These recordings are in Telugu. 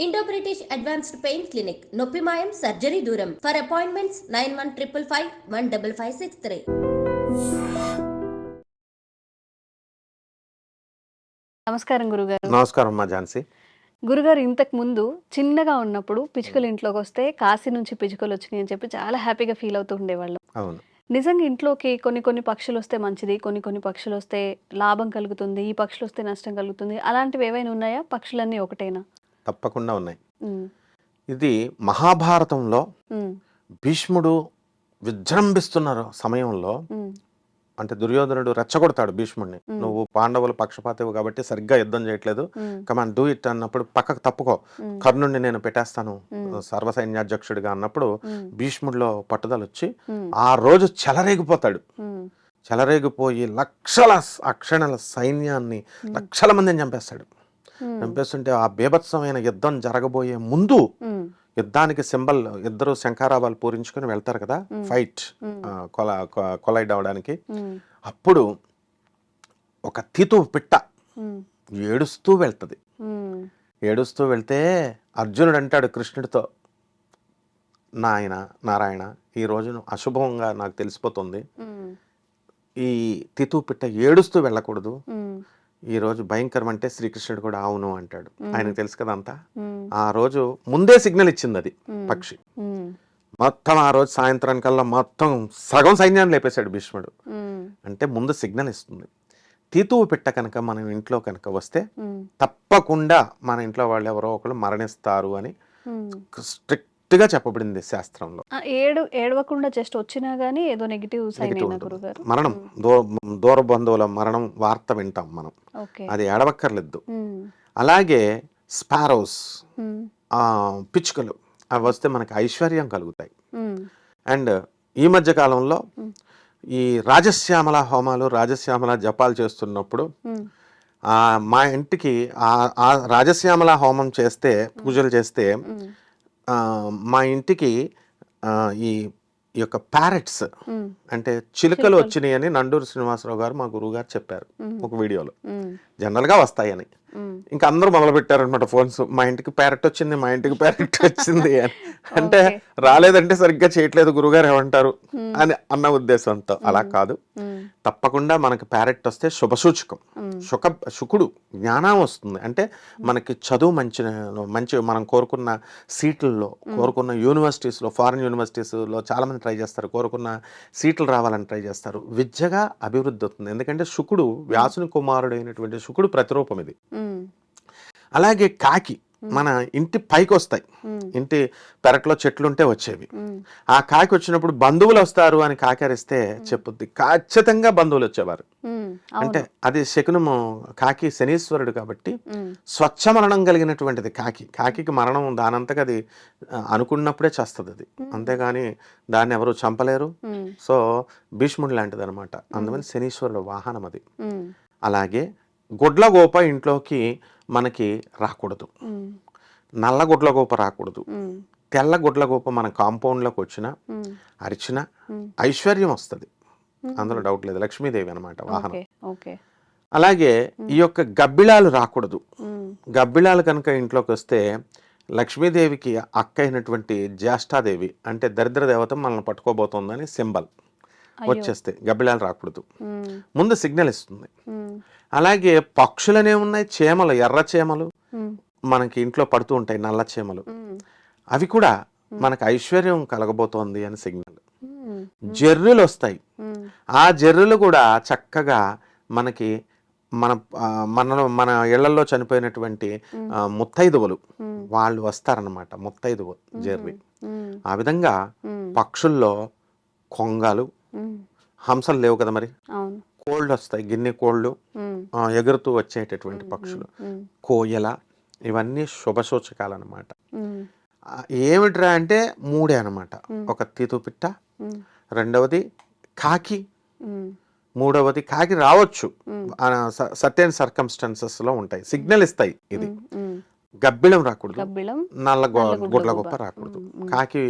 Indo British advanced pain clinic నొప్పి మాయం సర్జరీ దూరం ఫర్ అపాయింట్మెంట్స్ 9155515563. నమస్కారం గురుగారు. నమస్కారం అమ్మా ఝాన్సీ. గురుగారు, ఇంతకు ముందు చిన్నగా ఉన్నప్పుడు పిచ్చుకలు ఇంట్లోకి వస్తే కాశీ నుంచి పిచ్చుకలు వచ్చినాయి అని చెప్పి చాలా హ్యాపీగా ఫీల్ అవుతూ ఉండేవాళ్ళం. అవును, నిజంగా ఇంట్లోకి కొన్ని పక్షులు వస్తే మంచిది, కొన్ని పక్షులు వస్తే లాభం కలుగుతుంది, ఈ పక్షులు వస్తే నష్టం కలుగుతుంది, అలాంటివి ఏవైనా ఉన్నాయా? పక్షులన్నీ ఒకటేనా? తప్పకుండా ఉన్నాయి. ఉమ్, ఇది మహాభారతంలో ఉమ్, భీష్ముడు విజృంభిస్తున్న సమయంలో, ఉమ్, అంటే దుర్యోధనుడు రెచ్చగొడతాడు భీష్ముడిని. నువ్వు పాండవుల పక్షపాతవు కాబట్టి సరిగ్గా యుద్ధం చేయట్లేదు, కమాన్ డూ ఇట్ అన్నప్పుడు పక్కకు తప్పుకో, కర్ణుడిని నేను పెట్టేస్తాను సర్వసైన్యాధ్యక్షుడిగా అన్నప్పుడు భీష్ముడిలో పట్టుదల వచ్చి ఆ రోజు చెలరేగిపోతాడు. చెలరేగిపోయి లక్షల అక్షణల సైన్యాన్ని, లక్షల మందిని చంపేస్తాడు. చంపేస్తుంటే ఆ బీభత్సమైన యుద్ధం జరగబోయే ముందు, యుద్ధానికి సింబల్ ఇద్దరు శంఖారావాలు పూరించుకొని వెళ్తారు కదా ఫైట్, కొలైడ్ అవడానికి. అప్పుడు ఒక తీతు పిట్ట ఏడుస్తూ వెళ్తుంది. ఏడుస్తూ వెళ్తే అర్జునుడు అంటాడు కృష్ణుడితో, నారాయణ ఈ రోజును అశుభంగా నాకు తెలిసిపోతుంది, ఈ తీతు పిట్ట ఏడుస్తూ వెళ్ళకూడదు, ఈ రోజు భయంకరం అంటే శ్రీకృష్ణుడు కూడా అవును అంటాడు. ఆయనకు తెలుసు కదా అంతా. ఆ రోజు ముందే సిగ్నల్ ఇచ్చింది అది పక్షి. మొత్తం ఆ రోజు సాయంత్రానికల్లా మొత్తం సగం సైన్యాన్ని లేపేశాడు భీష్ముడు. అంటే ముందు సిగ్నల్ ఇస్తుంది. తీతువు పిట్ట కనుక మన ఇంట్లో కనుక వస్తే తప్పకుండా మన ఇంట్లో వాళ్ళు ఎవరో ఒకరు మరణిస్తారు అని స్ట్రిక్ట్ గా చెప్పబడింది శాస్త్రంలో. ఏడవకుండా జస్ట్ వచ్చినా గానీ ఏదో నెగిటివ్ సైన్ అయినా గురుగారు. మరణం, దూర బంధువుల మరణం వార్త వింటాం మనం, అది ఏడవక్కర్లేదు. అలాగే స్పారోస్, పిచ్చుకలు, అవి వస్తే మనకి ఐశ్వర్యం కలుగుతాయి. అండ్ ఈ మధ్య కాలంలో ఈ రాజశ్యామల హోమాలు, రాజశ్యామల జపాలు చేస్తున్నప్పుడు మా ఇంటికి ఆ రాజశ్యామల హోమం చేస్తే, పూజలు చేస్తే మా ఇంటికి ఈ యొక్క ప్యారెట్స్ అంటే చిలుకలు వచ్చినాయి అని నండూరు శ్రీనివాసరావు గారు, మా గురువు గారు చెప్పారు ఒక వీడియోలో. జనరల్గా వస్తాయని ఇంకా అందరూ మొదలు పెట్టారనమాట ఫోన్స్, మా ఇంటికి ప్యారెట్ వచ్చింది, మా ఇంటికి ప్యారెట్ వచ్చింది అని. అంటే రాలేదంటే సరిగ్గా చేయట్లేదు గురుగారు ఏమంటారు అని అన్న ఉద్దేశంతో. అలా కాదు, తప్పకుండా మనకి ప్యారెట్ వస్తే శుభసూచకం. శుకుడు జ్ఞానం వస్తుంది, అంటే మనకి చదువు మంచి మనం కోరుకున్న సీట్లలో, కోరుకున్న యూనివర్సిటీస్లో, ఫారిన్ యూనివర్సిటీస్లో చాలా మంది ట్రై చేస్తారు, కోరుకున్న సీట్లు రావాలని ట్రై చేస్తారు. విద్యగా అభివృద్ధి అవుతుంది. ఎందుకంటే శుకుడు, వ్యాసుని కుమారుడు అయినటువంటి శుకుడు ప్రతిరూపం ఇది. అలాగే కాకి మన ఇంటి పైకి వస్తాయి, ఇంటి పెరట్లో చెట్లుంటే వచ్చేవి. ఆ కాకి వచ్చినప్పుడు బంధువులు వస్తారు అని కాకరిస్తే చెప్పుద్ది, ఖచ్చితంగా బంధువులు వచ్చేవారు. అంటే అది శకునము. కాకి శనీశ్వరుడు కాబట్టి స్వచ్ఛ మరణం కలిగినటువంటిది కాకి. కాకి మరణం దానంతగా అది అనుకున్నప్పుడే చేస్తుంది అది, అంతేగాని దాన్ని ఎవరు చంపలేరు. సో భీష్ముడు లాంటిది అనమాట. అందువల్ల శనీశ్వరుడు వాహనం అది. అలాగే గుడ్లగోప ఇంట్లోకి మనకి రాకూడదు, నల్ల గుడ్లగోప రాకూడదు. తెల్ల గుడ్లగోప మన కాంపౌండ్లోకి వచ్చినా, అరిచినా ఐశ్వర్యం వస్తుంది, అందులో డౌట్ లేదు. లక్ష్మీదేవి అనమాట వాహనం. అలాగే ఈ యొక్క గబ్బిళాలు రాకూడదు. గబ్బిళాలు కనుక ఇంట్లోకి వస్తే లక్ష్మీదేవికి అక్క అయినటువంటి జ్యేష్ఠాదేవి, అంటే దరిద్ర దేవత మనల్ని పట్టుకోబోతోందని సింబల్. వచ్చేస్తే గబ్బిళాలు రాకూడదు, ముందు సిగ్నల్ ఇస్తుంది. అలాగే పక్షులనే ఉన్నాయి, చేమలు, ఎర్ర చేమలు మనకి ఇంట్లో పడుతూ ఉంటాయి, నల్ల చేమలు, అవి కూడా మనకు ఐశ్వర్యం కలగబోతోంది అని సిగ్నల్. జర్రులు వస్తాయి, ఆ జర్రులు కూడా చక్కగా మనకి మన ఇళ్లలో చనిపోయినటువంటి ముత్తైదువులు వాళ్ళు వస్తారనమాట, ముత్తైదువు జర్రి. ఆ విధంగా పక్షుల్లో కొంగలు, హంసలు లేవు కదా మరి, కోళ్ళు వస్తాయి, గిన్నె కోళ్ళు, ఎగురుతూ వచ్చేటటువంటి పక్షులు, కోయల, ఇవన్నీ శుభసూచకాలు అనమాట. ఏమిట్రా అంటే మూడే అనమాట. ఒక తీతుపిట్ట, రెండవది కాకి, మూడవది కాకి రావచ్చు, సర్టెన్ సర్కమ్స్టాన్సెస్ లో ఉంటాయి, సిగ్నల్ ఇస్తాయి. ఇది గబ్బిళం రాకూడదు, నల్ల గుడ్ల గొప్ప రాకూడదు. కాకి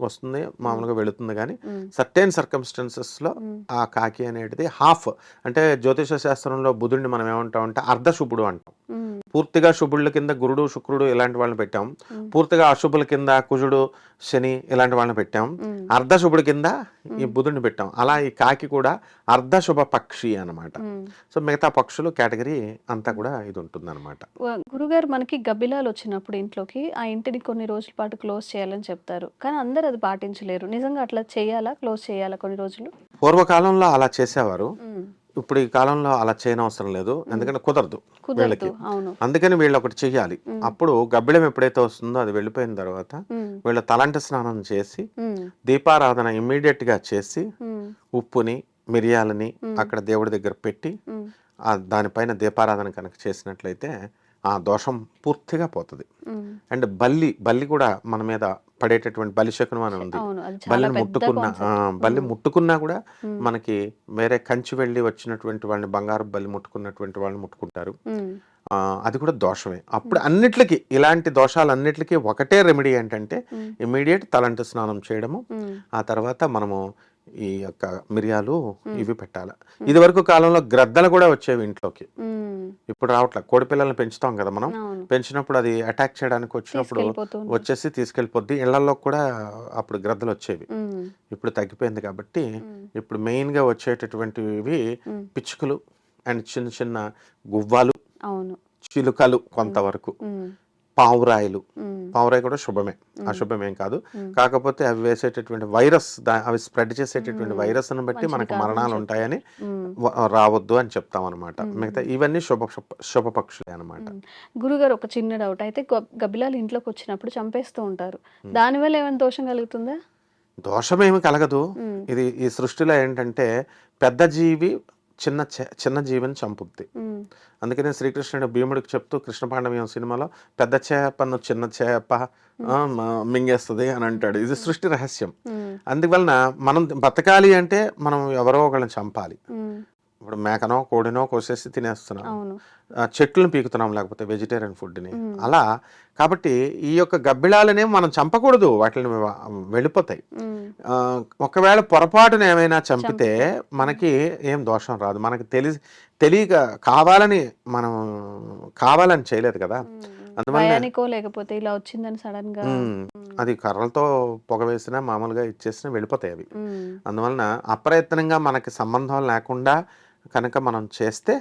వస్తుంది, మామూలుగా వెళుతుంది, కానీ సర్టెన్ సర్కమ్స్టాన్సెస్ లో ఆ కాకి అనేది హాఫ్, అంటే జ్యోతిష శాస్త్రంలో బుధుడిని మనం ఏమంటాం అంటే అర్ధశుభుడు అంటాం. పూర్తిగా శుభుళ్ళ కింద గురుడు శుక్రుడు ఇలాంటి వాళ్ళని పెట్టాం, పూర్తిగా అశుభుల కింద కుజుడు శని ఇలాంటి వాళ్ళని పెట్టాం, అర్ధ శుభుడి కింద ఈ బుధుడిని పెట్టాం. అలా ఈ కాకి కూడా అర్ధ శుభ పక్షి అన్నమాట. సో మిగతా పక్షులు కేటగిరీ అంతా కూడా ఇది ఉంటుంది అనమాట. గురుగారు, మనకి గబ్బిలాలు వచ్చినప్పుడు ఇంట్లోకి ఆ ఇంటిని కొన్ని రోజుల పాటు క్లోజ్ చేయాలని చెప్తారు, కానీ అందరు అది పాటించలేరు. నిజంగా అట్లా చేయాలా, క్లోజ్ చేయాలా కొన్ని రోజులు? పూర్వకాలంలో అలా చేసేవారు, ఇప్పుడు ఈ కాలంలో అలా చేయనవసరం లేదు, ఎందుకంటే కుదరదు వీళ్ళకి. అందుకని వీళ్ళు ఒకటి చెయ్యాలి. అప్పుడు గబ్బిలం ఎప్పుడైతే వస్తుందో అది వెళ్ళిపోయిన తర్వాత వీళ్ళ తలంటి స్నానం చేసి దీపారాధన ఇమ్మీడియట్ గా చేసి ఉప్పుని మిరియాలని అక్కడ దేవుడి దగ్గర పెట్టి దానిపైన దీపారాధన కనుక చేసినట్లయితే ఆ దోషం పూర్తిగా పోతుంది. అండ్ బల్లి కూడా మన మీద పడేటటువంటి బలి శకునం అని ఉంది. బల్లి ముట్టుకున్నా కూడా మనకి వేరే కంచి వెళ్ళి వచ్చినటువంటి వాళ్ళని, బంగారు బల్లి ముట్టుకున్నటువంటి వాళ్ళని ముట్టుకుంటారు, అది కూడా దోషమే. అప్పుడు అన్నిట్లకి ఇలాంటి దోషాలన్నిటికీ ఒకటే రెమెడీ ఏంటంటే ఇమ్మీడియట్ తలంటి స్నానం చేయడము, ఆ తర్వాత మనము ఈ యొక్క మిరియాలు ఇవి పెట్టాలి. ఇది వరకు కాలంలో గ్రద్దలు కూడా వచ్చేవి ఇంట్లోకి, ఇప్పుడు రావట్లే. కోడి పిల్లల్ని పెంచుతాం కదా మనం, పెంచినప్పుడు అది అటాక్ చేయడానికి వచ్చినప్పుడు వచ్చేసి తీసుకెళ్ళిపోద్ది. ఇళ్లలో కూడా అప్పుడు గ్రద్దలు వచ్చేవి, ఇప్పుడు తగ్గిపోయింది. కాబట్టి ఇప్పుడు మెయిన్ గా వచ్చేటటువంటివి పిచ్చుకలు అండ్ చిన్న చిన్న గువ్వాలు, చిలుకలు, కొంతవరకు పావురాయిలు. పావురాయి కూడా శుభమే, అశుభమేం కాదు. కాకపోతే అవి వేసేటటువంటి వైరస్, అవి స్ప్రెడ్ చేసేటటువంటి వైరస్ ని బట్టి మనకు మరణాలు ఉంటాయని రావద్దు అని చెప్తాం అనమాట. మిగతా ఇవన్నీ శుభ పక్షులే అనమాట. గురుగారు, ఒక చిన్న డౌట్. అయితే గబ్బిలాలు ఇంట్లోకి వచ్చినప్పుడు చంపేస్తూ ఉంటారు, దానివల్ల ఏమైనా దోషం కలుగుతుందా? దోషం ఏమి కలగదు. ఇది ఈ సృష్టిలో ఏంటంటే పెద్ద జీవి చిన్న జీవిని చంపుద్ది. అందుకనే శ్రీకృష్ణుడు భీముడికి చెప్తూ కృష్ణ పాండవ్యం సినిమాలో పెద్ద చేపను చిన్న చేప మింగేస్తుంది అని అంటాడు. ఇది సృష్టి రహస్యం. అందువలన మనం బతకాలి అంటే మనం ఎవరో ఒకళ్ళని చంపాలి. ఇప్పుడు మేకనో కోడినో కోసేసి తినేస్తున్నాం, చెట్లను పీకుతున్నాం, లేకపోతే వెజిటేరియన్ ఫుడ్ని అలా. కాబట్టి ఈ యొక్క గబ్బిళాలనే మనం చంపకూడదు, వాటిని వెళ్ళిపోతాయి. ఒకవేళ పొరపాటున ఏమైనా చంపితే మనకి ఏం దోషం రాదు. మనకి తెలియక కావాలని చేయలేదు కదా, అందువల్ల లేకపోతే ఇలా వచ్చిందని సడన్ గా అది కర్రలతో పొగ వేసినా మామూలుగా ఇచ్చేసినా వెళ్ళిపోతాయి అవి. అందువలన అప్రయత్నంగా మనకి సంబంధం లేకుండా కనుక మనం చేస్తే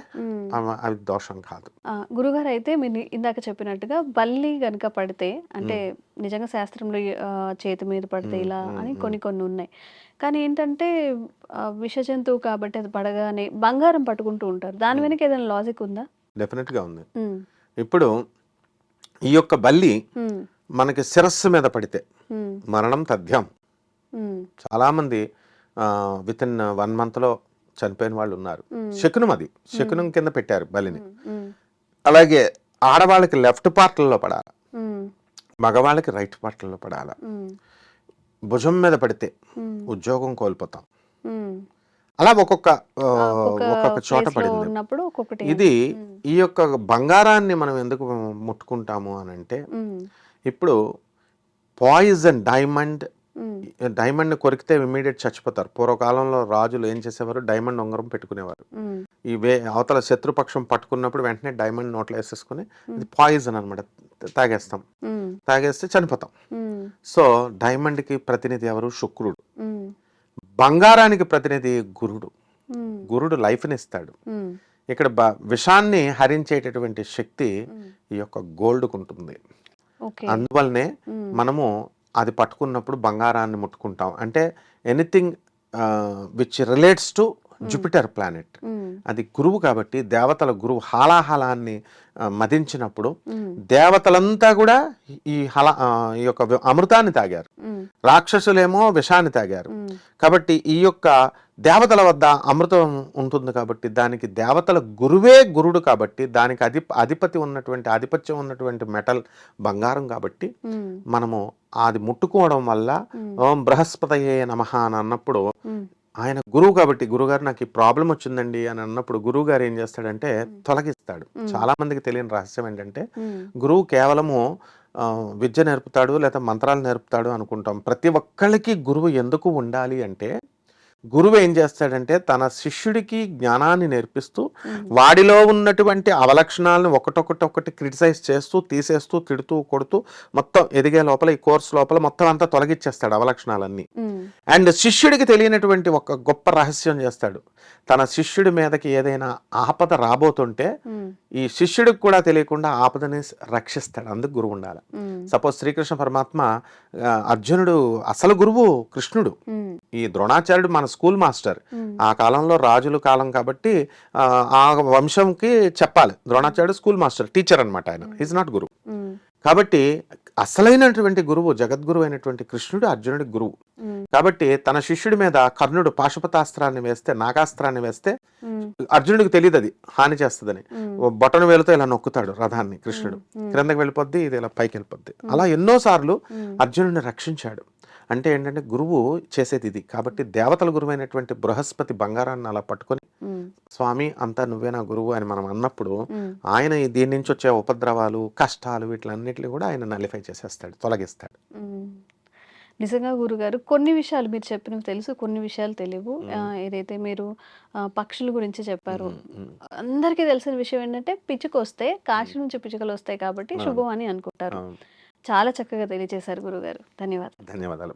అవి దోషం కాదు. గురుగారు, అయితే మీరు ఇందాక చెప్పినట్టుగా బల్లి కనుక పడితే, అంటే నిజంగా శాస్త్రంలో చేతి మీద పడితే ఇలా అని కొన్ని ఉన్నాయి, కానీ ఏంటంటే విష జంతువు కాబట్టి అది పడగానే బంగారం పట్టుకుంటూ ఉంటారు. దాని వెనక ఏదైనా లాజిక్ ఉందా? డెఫినెట్ గా ఉంది. ఇప్పుడు ఈ యొక్క బల్లి మనకి శిరస్సు మీద పడితే మరణం తథ్యం. చాలా మంది విత్ ఇన్ 1 month లో చనిపోయిన వాళ్ళు ఉన్నారు. శకునం, అది శకునం కింద పెట్టారు బలిని. అలాగే ఆడవాళ్ళకి లెఫ్ట్ పార్ట్లలో పడాలి, మగవాళ్ళకి రైట్ పార్ట్లలో పడాలి. భుజం మీద పడితే ఉద్యోగం కోల్పోతాం. అలా ఒక్కొక్క చోట పడింది. ఇది ఈ యొక్క బంగారాన్ని మనం ఎందుకు ముట్టుకుంటాము అని అంటే, ఇప్పుడు పాయిజన్ డైమండ్ కొరికితే ఇమ్మీడియట్ చచ్చిపోతారు. పూర్వకాలంలో రాజులు ఏం చేసేవారు, డైమండ్ ఉంగరం పెట్టుకునేవారు. అవతల శత్రుపక్షం పట్టుకున్నప్పుడు వెంటనే డైమండ్ నోట్లో వేసేసుకుని, ఇది పాయిజన్ అనమాట, తాగేస్తే చనిపోతాం. సో డైమండ్ కి ప్రతినిధి ఎవరు? శుక్రుడు. బంగారానికి ప్రతినిధి గురుడు. గురుడు లైఫ్ని ఇస్తాడు. ఇక్కడ విషాన్ని హరించేటటువంటి శక్తి ఈ యొక్క గోల్డ్కు ఉంటుంది. అందువల్లనే మనము అది పట్టుకున్నప్పుడు బంగారాన్ని ముట్టుకుంటాం. అంటే anything which relates to Jupiter planet, అది గురువు కాబట్టి దేవతల గురువు హాలాహలాన్ని మదించినప్పుడు దేవతలంతా కూడా ఈ యొక్క అమృతాన్ని తాగారు, రాక్షసులేమో విషాన్ని తాగారు. కాబట్టి ఈ యొక్క దేవతల వద్ద అమృతం ఉంటుంది కాబట్టి దానికి దేవతల గురువే గురుడు కాబట్టి దానికి ఆధిపత్యం ఉన్నటువంటి మెటల్ బంగారం కాబట్టి మనము అది ముట్టుకోవడం వల్ల ఓం బృహస్పతయే నమః అని అన్నప్పుడు, ఆయన గురువు కాబట్టి, గురుగారు నాకు ఈ ప్రాబ్లం వచ్చిందండి అని అన్నప్పుడు గురువు గారు ఏం చేస్తాడంటే తొలగిస్తాడు. చాలా మందికి తెలియని రహస్యం ఏంటంటే, గురువు కేవలము విద్య నేర్పుతాడు లేదా మంత్రాలు నేర్పుతాడు అనుకుంటాం. ప్రతి ఒక్కళ్ళకి గురువు ఎందుకు ఉండాలి అంటే, గురువు ఏం చేస్తాడంటే తన శిష్యుడికి జ్ఞానాన్ని నేర్పిస్తూ వాడిలో ఉన్నటువంటి అవలక్షణాలను ఒకటి క్రిటిసైజ్ చేస్తూ తీసేస్తూ తిడుతూ కొడుతూ మొత్తం ఎదిగే లోపల ఈ కోర్స్ లోపల మొత్తం అంతా తొలగిచ్చేస్తాడు అవలక్షణాలన్నీ. అండ్ శిష్యుడికి తెలియనటువంటి ఒక గొప్ప రహస్యం చేస్తాడు. తన శిష్యుడి మీదకి ఏదైనా ఆపద రాబోతుంటే ఈ శిష్యుడికి కూడా తెలియకుండా ఆపదని రక్షిస్తాడు. అందుకు గురువు ఉండాలి. సపోజ్ శ్రీకృష్ణ పరమాత్మ అర్జునుడు అసలు గురువు కృష్ణుడు, ఈ ద్రోణాచార్యుడు మన స్కూల్ మాస్టర్. ఆ కాలంలో రాజుల కాలం కాబట్టి ఆ వంశంకి చెప్పాలి. ద్రోణాచార్యుడు స్కూల్ మాస్టర్, టీచర్ అనమాట. ఆయన ఈజ్ నాట్ గురువు. కాబట్టి అసలైనటువంటి గురువు జగద్గురు అయినటువంటి కృష్ణుడు అర్జునుడి గురువు. కాబట్టి తన శిష్యుడి మీద కర్ణుడు పాశుపతాస్త్రాన్ని వేస్తే, నాగాస్త్రాన్ని వేస్తే అర్జునుడికి తెలియదు అది హాని చేస్తుందని. బొటను వేలుతో ఇలా నొక్కుతాడు రథాన్ని కృష్ణుడు, క్రిందకి వెళ్ళిపోద్ది, ఇది ఇలా పైకి వెళ్ళిపోద్ది. అలా ఎన్నోసార్లు అర్జునుడిని రక్షించాడు. అంటే ఏంటంటే గురువు చేసేది ఇది. కాబట్టి దేవతల గురువు అయినటువంటి బృహస్పతి బంగారాన్ని అలా పట్టుకొని స్వామి అంతా నువ్వే నా గురువు అని మనం అన్నప్పుడు ఆయన దీని నుంచి వచ్చే ఉపద్రవాలు కష్టాలు వీటిలన్నిటిని కూడా ఆయన నలిఫై చేసేస్తాడు, తొలగిస్తాడు. నిజంగా గురుగారు కొన్ని విషయాలు మీరు చెప్పినవి తెలుసు, కొన్ని విషయాలు తెలియవు. ఏదైతే మీరు పక్షుల గురించి చెప్పారు, అందరికీ తెలిసిన విషయం ఏంటంటే పిచ్చుక వస్తే కాశీ నుంచి పిచ్చుకలు వస్తాయి కాబట్టి శుభం అని అనుకుంటారు. చాలా చక్కగా తెలియజేశారు గురుగారు. ధన్యవాదాలు. ధన్యవాదాలు.